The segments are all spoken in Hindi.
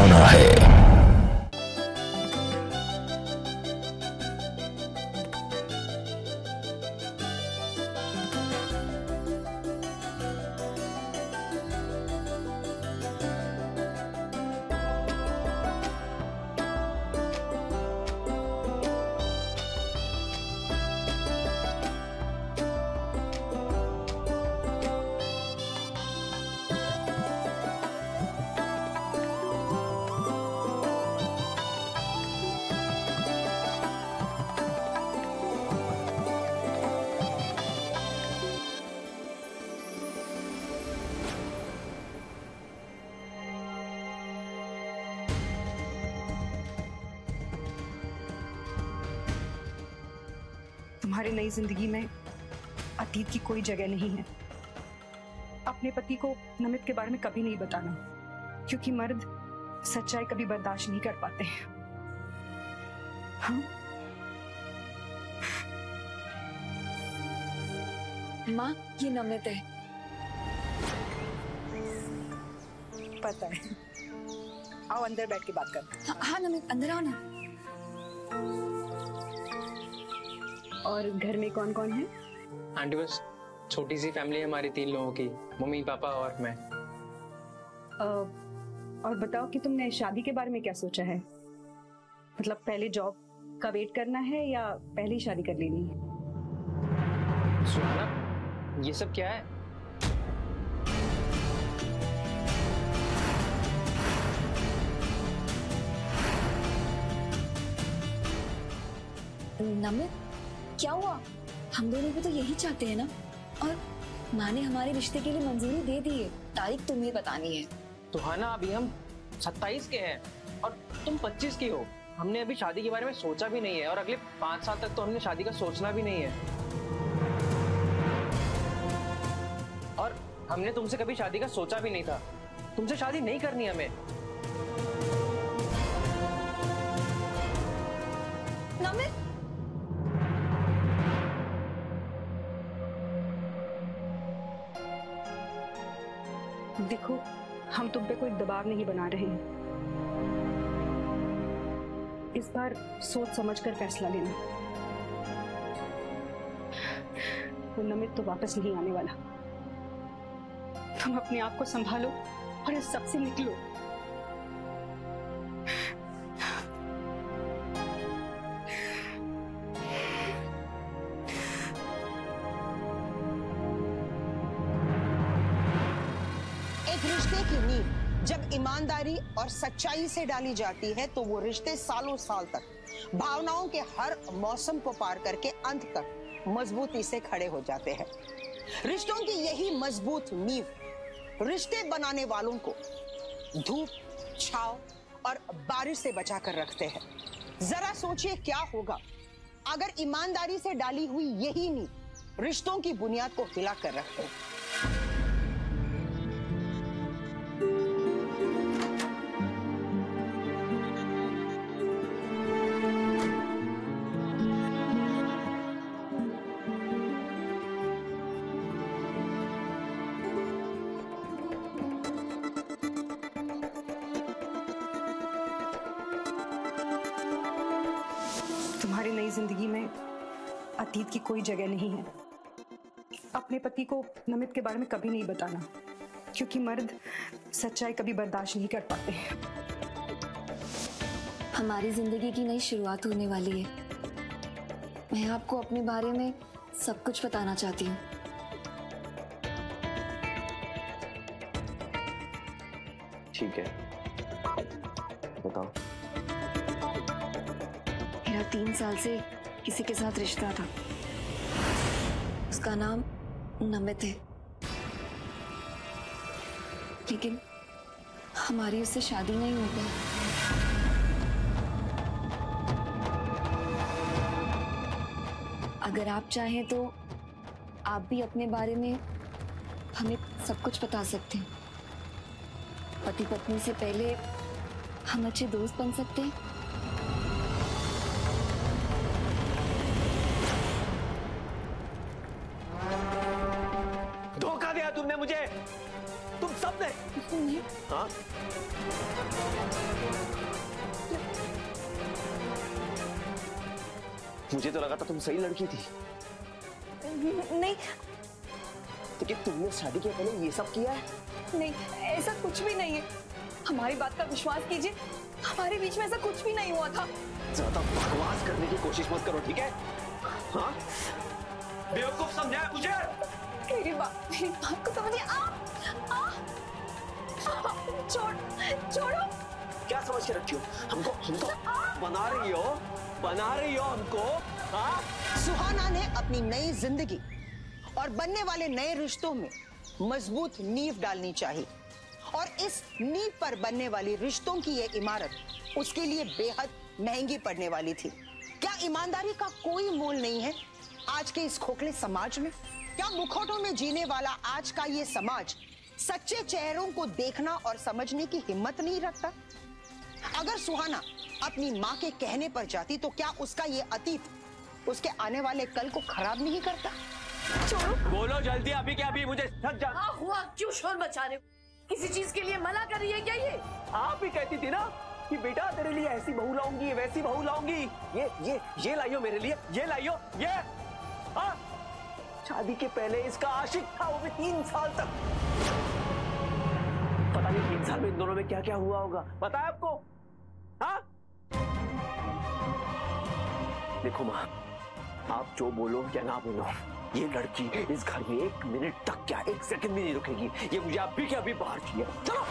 होना है। तुम्हारी नई जिंदगी में अतीत की कोई जगह नहीं है। अपने पति को नमित के बारे में कभी नहीं बताना, क्योंकि मर्द सच्चाई कभी बर्दाश्त नहीं कर पाते हैं। हाँ? माँ, ये नमित है। पता है। आओ अंदर बैठ के बात करते हैं। हाँ नमित, अंदर आओ ना। और घर में कौन कौन है? आंटी बस छोटी सी फैमिली है हमारी, 3 लोगों की, मम्मी पापा और मैं। और बताओ कि तुमने शादी के बारे में क्या सोचा है? मतलब पहले जॉब का वेट करना है या पहले ही शादी कर लेनी है? सुहाना, ये सब क्या है? नमित, क्या हुआ? हम दोनों भी तो यही चाहते हैं ना। और माँ ने हमारे रिश्ते के लिए मंजूरी दे दी है। तारीख तुम्हें बतानी है। सुहाना, अभी हम 27 के हैं और तुम 25 की हो। हमने अभी शादी के बारे में सोचा भी नहीं है और अगले 5 साल तक तो हमने शादी का सोचना भी नहीं है। और हमने तुमसे कभी शादी का सोचा भी नहीं था। तुमसे शादी नहीं करनी हमें। नमित, देखो, हम तुम पे कोई दबाव नहीं बना रहे हैं। इस बार सोच समझकर फैसला लेना। वो नमित तो वापस नहीं आने वाला। तुम अपने आप को संभालो और इस सब से निकलो। रिश्ते की नींव जब ईमानदारी और सच्चाई से डाली जाती है तो वो रिश्ते सालों साल तक भावनाओं के हर मौसम को पार करके अंत तक मजबूती से खड़े हो जाते हैं। रिश्तों की यही मजबूत नींव रिश्ते बनाने वालों को धूप, छाव और बारिश से बचा कर रखते हैं। जरा सोचिए क्या होगा अगर ईमानदारी से डाली हुई यही नींव रिश्तों की बुनियाद को हिला कर रखते हैं। तुम्हारी नई जिंदगी में अतीत की कोई जगह नहीं है। अपने पति को नमित के बारे में कभी नहीं बताना, क्योंकि मर्द सच्चाई कभी बर्दाश्त नहीं कर पाते हैं। हमारी जिंदगी की नई शुरुआत होने वाली है। मैं आपको अपने बारे में सब कुछ बताना चाहती हूँ। ठीक है, बताओ। मेरा 3 साल से किसी के साथ रिश्ता था। उसका नाम नमित है, लेकिन हमारी उससे शादी नहीं हो गई। अगर आप चाहें तो आप भी अपने बारे में हमें सब कुछ बता सकते हैं। पति पत्नी से पहले हम अच्छे दोस्त बन सकते हैं। धोखा दिया तुमने मुझे। तुम सब आपने? हाँ? मुझे तो लगा था तुम सही लड़की थी। नहीं तो क्या तुमने शादी के पहले ये सब किया है? नहीं, ऐसा कुछ भी नहीं है। हमारी बात का विश्वास कीजिए, हमारे बीच में ऐसा कुछ भी नहीं हुआ था। ज्यादा बकवास करने की कोशिश मत करो, ठीक है? हाँ? बेवकूफ समझाया मुझे? मेरी बात को समझिए। छोड़ो। क्या समझ के रखी हो? हमको बना रही हो हमको? हाँ? सुहाना ने अपनी नई जिंदगी और बनने वाले नए रिश्तों में मजबूत नींव डालनी चाहिए, और इस नींव पर बनने वाली रिश्तों की ये इमारत उसके लिए बेहद महंगी पड़ने वाली थी। क्या ईमानदारी का कोई मोल नहीं है आज के इस खोखले समाज में? क्या मुखौटों में जीने वाला आज का ये समाज सच्चे चेहरों को देखना और समझने की हिम्मत नहीं रखता? अगर सुहाना अपनी माँ के कहने पर जाती तो क्या उसका ये अतीत उसके आने वाले कल को खराब नहीं करता? छोड़ो। बोलो जल्दी, अभी क्या अभी? मुझे थक जा। हाँ हुआ, क्यों शोर मचा रहे हो? किसी चीज के लिए मना कर रही है क्या ये? आप ही कहती थी ना कि बेटा तेरे लिए ऐसी बहू लाऊंगी, वैसी बहू लाऊंगी। ये लाइयो मेरे लिए, ये लाइयो, ये। हाँ? शादी के पहले इसका आशिक था, वो भी 3 साल तक। पता नहीं 3 साल में इन दोनों में क्या क्या हुआ होगा, पता है आपको? हाँ? देखो माँ, आप जो बोलो या ना बोलो, ये लड़की इस घर में 1 मिनट तक क्या 1 सेकंड भी नहीं रुकेगी। ये मुझे अभी के अभी बाहर चाहिए। चलो।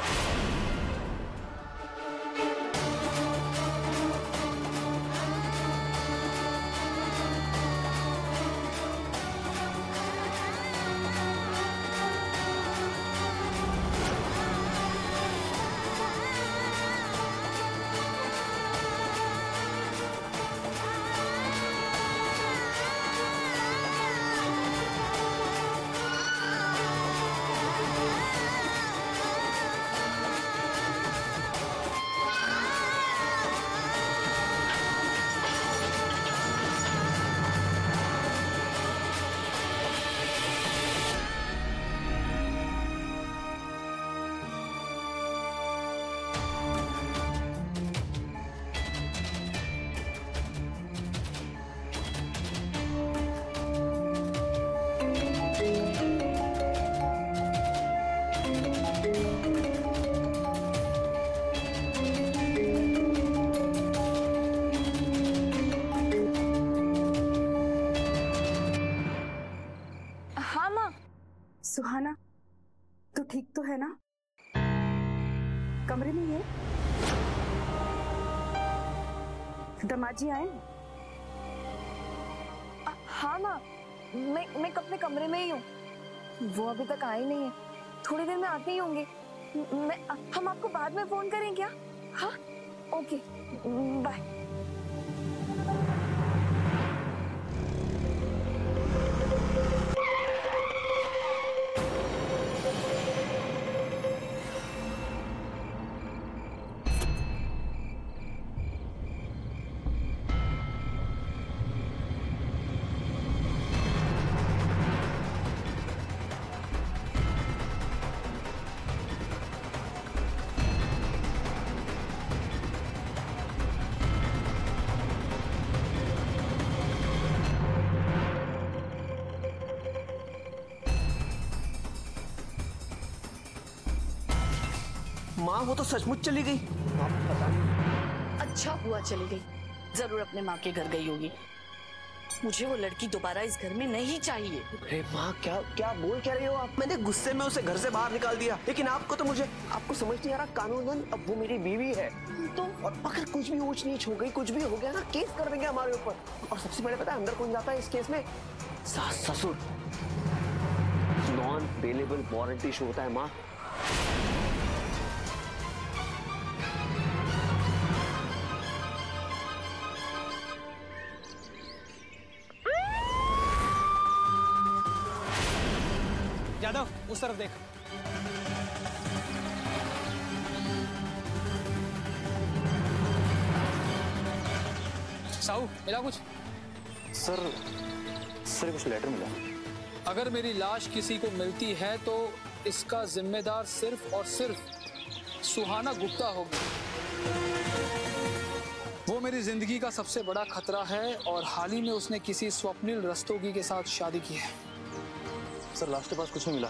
सुहाना, तू ठीक तो है ना? कमरे में ही है? दामाद जी आए? हाँ माँ, मैं अपने कमरे में ही हूँ। वो अभी तक आए नहीं है, थोड़ी देर में आते ही होंगे। हम आपको बाद में फोन करें क्या? हाँ, ओके, बाय। माँ वो तो सचमुच चली गई। पता नहीं। अच्छा हुआ चली गई, जरूर अपने माँ के घर गई होगी। मुझे वो लड़की दोबारा इस घर में नहीं चाहिए। अरे माँ, क्या बोल क्या रही हो आप? मैंने गुस्से में उसे घर से बाहर निकाल दिया, लेकिन आपको समझ नहीं आ रहा, कानूनन अब वो मेरी बीवी है। तो और अगर कुछ भी ऊंच नीच हो गई, कुछ भी हो गया ना, केस कर देंगे हमारे ऊपर। और सबसे पहले पता है अंदर कौन जाता है इस केस में? सास ससुर। नॉन बेलेबल वारंट इशू होता है माँ। यादव, उस तरफ देख। साहू, मिला कुछ? सर कुछ लेटर मिला। अगर मेरी लाश किसी को मिलती है तो इसका जिम्मेदार सिर्फ और सिर्फ सुहाना गुप्ता होगी। वो मेरी जिंदगी का सबसे बड़ा खतरा है और हाल ही में उसने किसी स्वप्निल रस्तोगी के साथ शादी की है। सर लास्ट के पास कुछ नहीं मिला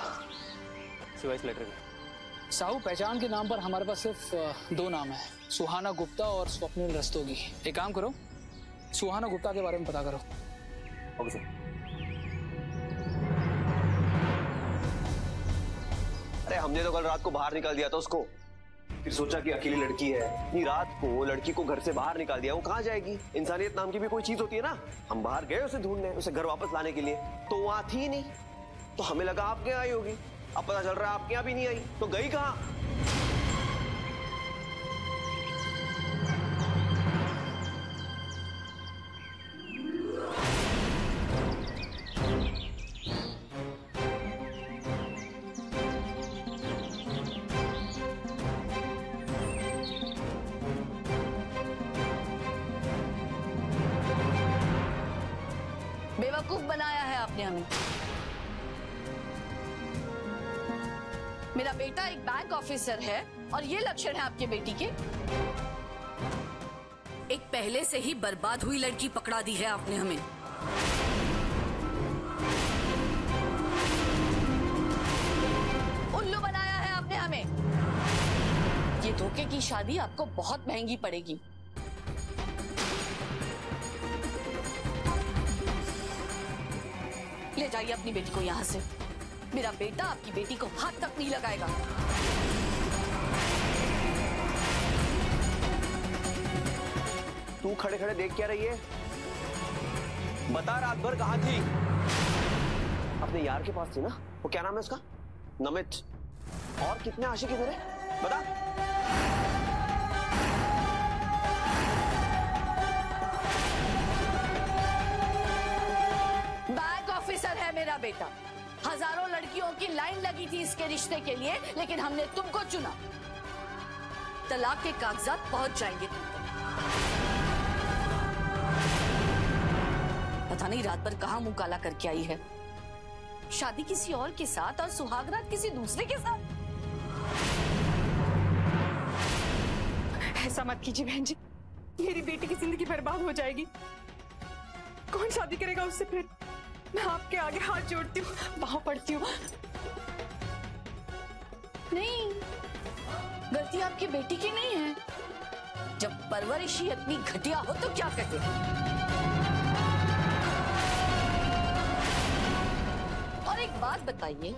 सिवाय इस लेटर के। साहू, पहचान के नाम पर हमारे पास सिर्फ 2 नाम है, सुहाना गुप्ता और स्वप्निल रस्तोगी। एक काम करो, सुहाना गुप्ता के बारे में पता करो। Okay sir. अरे हमने तो कल रात को बाहर निकाल दिया था उसको, फिर सोचा कि अकेली लड़की है, इतनी रात को लड़की को घर से बाहर निकाल दिया, वो कहाँ जाएगी? इंसानियत नाम की भी कोई चीज होती है ना। हम बाहर गए उसे ढूंढने, उसे घर वापस लाने के लिए, तो वहां थी ही नहीं। तो हमें लगा आपके यहाँ आई होगी, अब पता चल रहा है आपके यहाँ भी नहीं आई, तो गई कहाँ? बेवकूफ बनाया है आपने हमें। मेरा बेटा एक बैंक ऑफिसर है और ये लक्षण है आपके बेटी के। एक पहले से ही बर्बाद हुई लड़की पकड़ा दी है आपने हमें। उल्लू बनाया है आपने हमें। ये धोखे की शादी आपको बहुत महंगी पड़ेगी। ले जाइए अपनी बेटी को यहाँ से। मेरा बेटा आपकी बेटी को हाथ तक नहीं लगाएगा। तू खड़े खड़े देख क्या रही है? बता रात भर कहाँ थी? अपने यार के पास थी ना, वो क्या नाम है उसका? नमित। और कितने आशिक इधर है बता। बैंक ऑफिसर है मेरा बेटा। हजारों लड़कियों की लाइन लगी थी इसके रिश्ते के लिए, लेकिन हमने तुमको चुना। तलाक के कागजात पहुंच जाएंगे तुम तक। पता नहीं रात भर कहां मुंह काला करके आई है। शादी किसी और के साथ और सुहागरात किसी दूसरे के साथ। ऐसा मत कीजिए बहन जी, मेरी बेटी की जिंदगी बर्बाद हो जाएगी। कौन शादी करेगा उससे फिर? मैं आपके आगे हाथ जोड़ती हूँ, बाहों पड़ती हूँ। नहीं, गलती आपकी बेटी की नहीं है। जब परवरिश ही इतनी घटिया हो तो क्या कहे। और एक बात बताइए,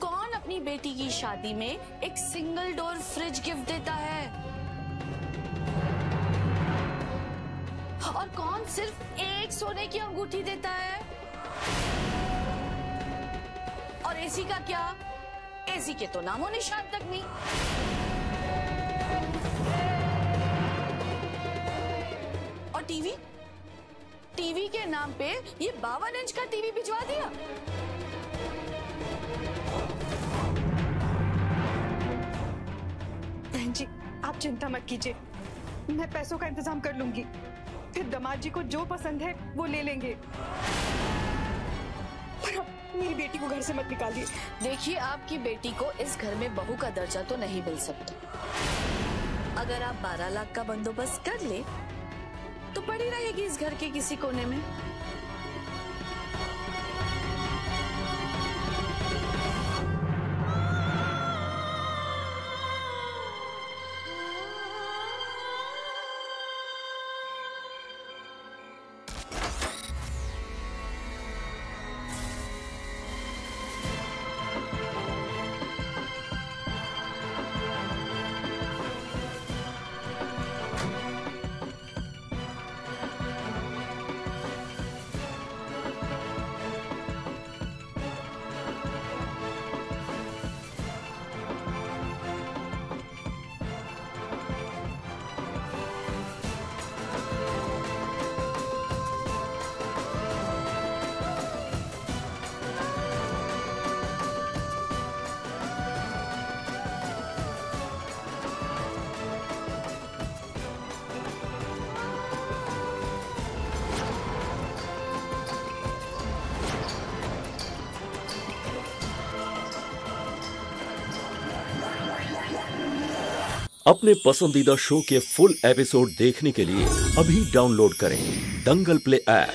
कौन अपनी बेटी की शादी में एक सिंगल डोर फ्रिज गिफ्ट देता है? और कौन सिर्फ एक सोने की अंगूठी देता है? और एसी का क्या? एसी के तो नामो निशान तक नहीं। और टीवी? टीवी के नाम पे ये 52 इंच का टीवी भिजवा दिया। बहन जी आप चिंता मत कीजिए, मैं पैसों का इंतजाम कर लूंगी। फिर दामाद जी को जो पसंद है वो ले लेंगे। पर अब मेरी बेटी को घर से मत निकालिए। देखिए, आपकी बेटी को इस घर में बहू का दर्जा तो नहीं मिल सकता। अगर आप 12 लाख का बंदोबस्त कर ले तो पड़ी रहेगी इस घर के किसी कोने में। अपने पसंदीदा शो के फुल एपिसोड देखने के लिए अभी डाउनलोड करें दंगल प्ले ऐप।